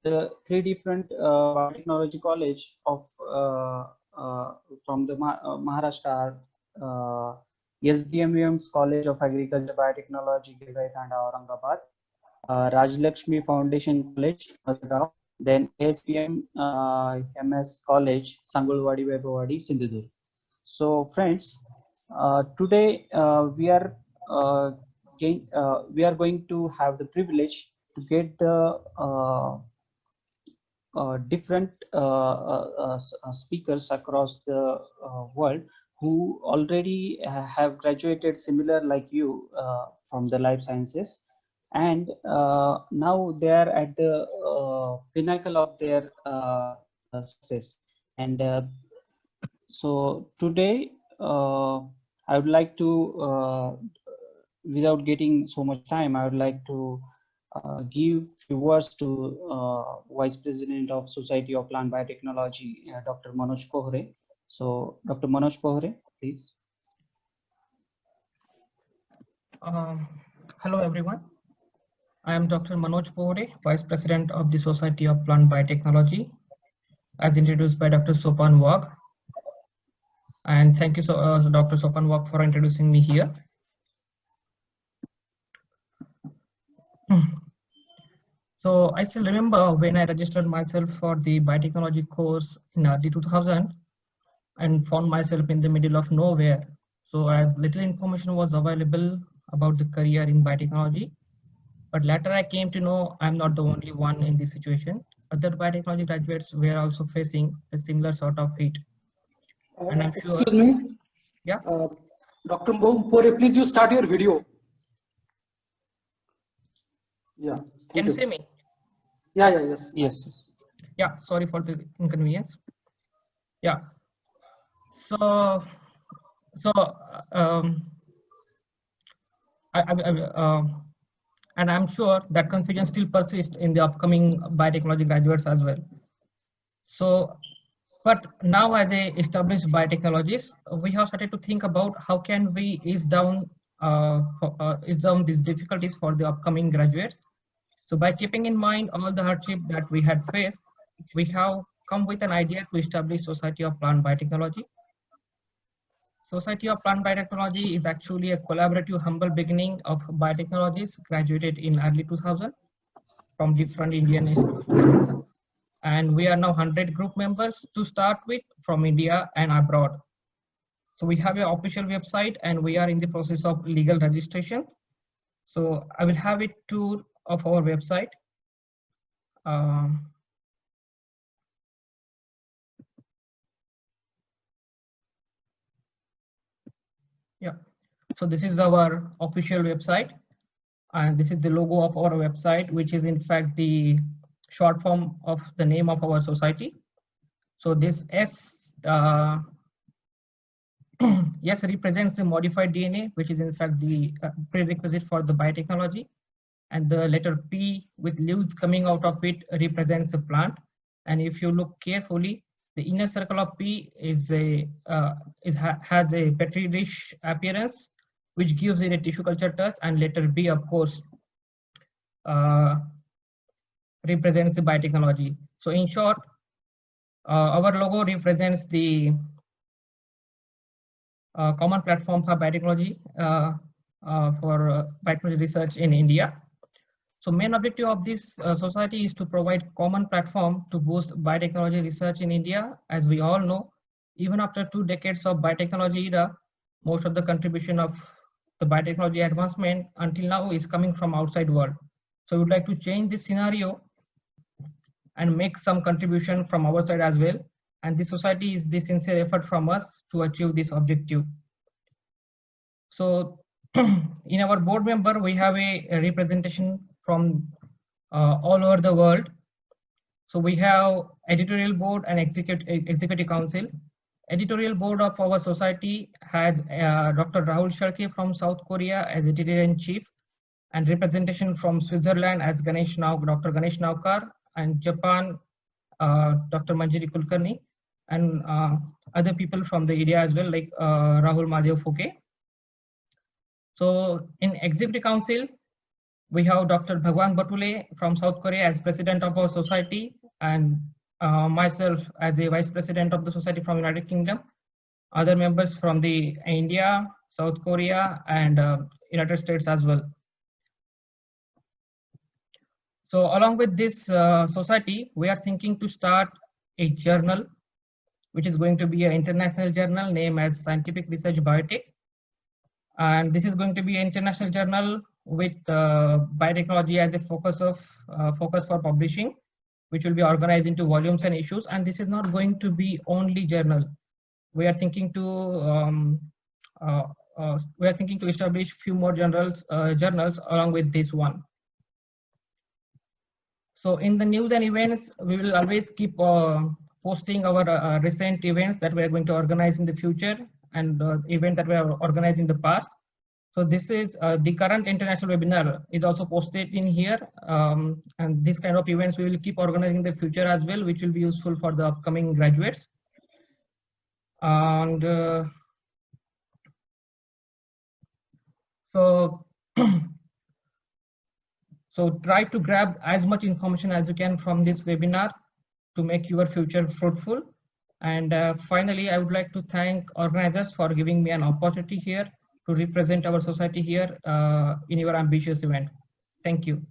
the three different biotechnology college of from the Maharashtra, SDMUM's College of Agriculture Biotechnology, Gilroy Thanda, Aurangabad, Rajlakshmi Foundation College, Mazagaon, then ASPM MS College, Sangulwadi, Vaibhavadi, Sindhudurg. So, friends, today we are going to have the privilege to get the different speakers across the world who already have graduated similar like you from the life sciences, and now they are at the pinnacle of their success. And so today I would like to, without getting so much time, I would like to give few words to Vice President of Society of Plant Biotechnology, Dr. Manoj Pohre. So, Dr. Manoj Pohre, please. Hello, everyone. I am Dr. Manoj Pohre, Vice President of the Society of Plant Biotechnology, as introduced by Dr. Sopan Wag. And thank you, Dr. Sopan Wag, for introducing me here. So I still remember when I registered myself for the biotechnology course in early 2000 and found myself in the middle of nowhere. So as little information was available about the career in biotechnology, but later I came to know I'm not the only one in this situation. Other biotechnology graduates were also facing a similar sort of hit. And I'm sure. Excuse me. Yeah. Dr. Pohre, please you start your video. Yeah. Can you see me? Yeah, yes. Yes. Yeah, sorry for the inconvenience. Yeah. And I'm sure that confusion still persists in the upcoming biotechnology graduates as well. So, but now as a established biotechnologist, we have started to think about how can we ease down these difficulties for the upcoming graduates. So by keeping in mind all the hardship that we had faced, we have come with an idea to establish Society of Plant Biotechnology. Society of Plant Biotechnology is actually a collaborative, humble beginning of biotechnologists graduated in early 2000 from different Indian institutions. And we are now 100 group members to start with from India and abroad. So we have an official website and we are in the process of legal registration. So I will have a tour of our website. Yeah, so this is our official website, and this is the logo of our website, which is in fact the short form of the name of our society. So this S yes represents the modified DNA, which is in fact the prerequisite for the biotechnology, and the letter P with leaves coming out of it represents the plant. And if you look carefully, the inner circle of P is has a petri dish appearance, which gives it a tissue culture touch, and letter B, of course, represents the biotechnology. So in short, our logo represents the common platform for biotechnology for biotechnology research in India. So main objective of this society is to provide common platform to boost biotechnology research in India. As we all know, even after 2 decades of biotechnology era, most of the contribution of the biotechnology advancement until now is coming from outside world. So we would like to change this scenario and make some contribution from our side as well. And this society is the sincere effort from us to achieve this objective. So in our board member, we have a representation from all over the world. So we have editorial board and executive council. Editorial board of our society has Dr. Rahul Sharkey from South Korea as editor-in-chief, and representation from Switzerland as Dr. Ganesh Naukar, and Japan, Dr. Manjari Kulkarni, and other people from the area as well, like Rahul Madhav Phuke. So in executive council, We have Dr. Bhagwan Batule from South Korea as president of our society, and myself as a vice president of the society from United Kingdom. Other members from the India, South Korea, and United States as well. So along with this society, we are thinking to start a journal, which is going to be an international journal named as Scientific Research Biotech. And this is going to be an international journal with biotechnology as a focus for publishing, which will be organized into volumes and issues. And this is not going to be only journal. We are thinking to establish few more journals along with this one. So in the news and events, we will always keep posting our recent events that we are going to organize in the future and event that we have organized in the past. So this is the current international webinar is also posted in here, and this kind of events we will keep organizing in the future as well, which will be useful for the upcoming graduates. And so try to grab as much information as you can from this webinar to make your future fruitful. And finally, I would like to thank organizers for giving me an opportunity here to represent our society here in your ambitious event. Thank you.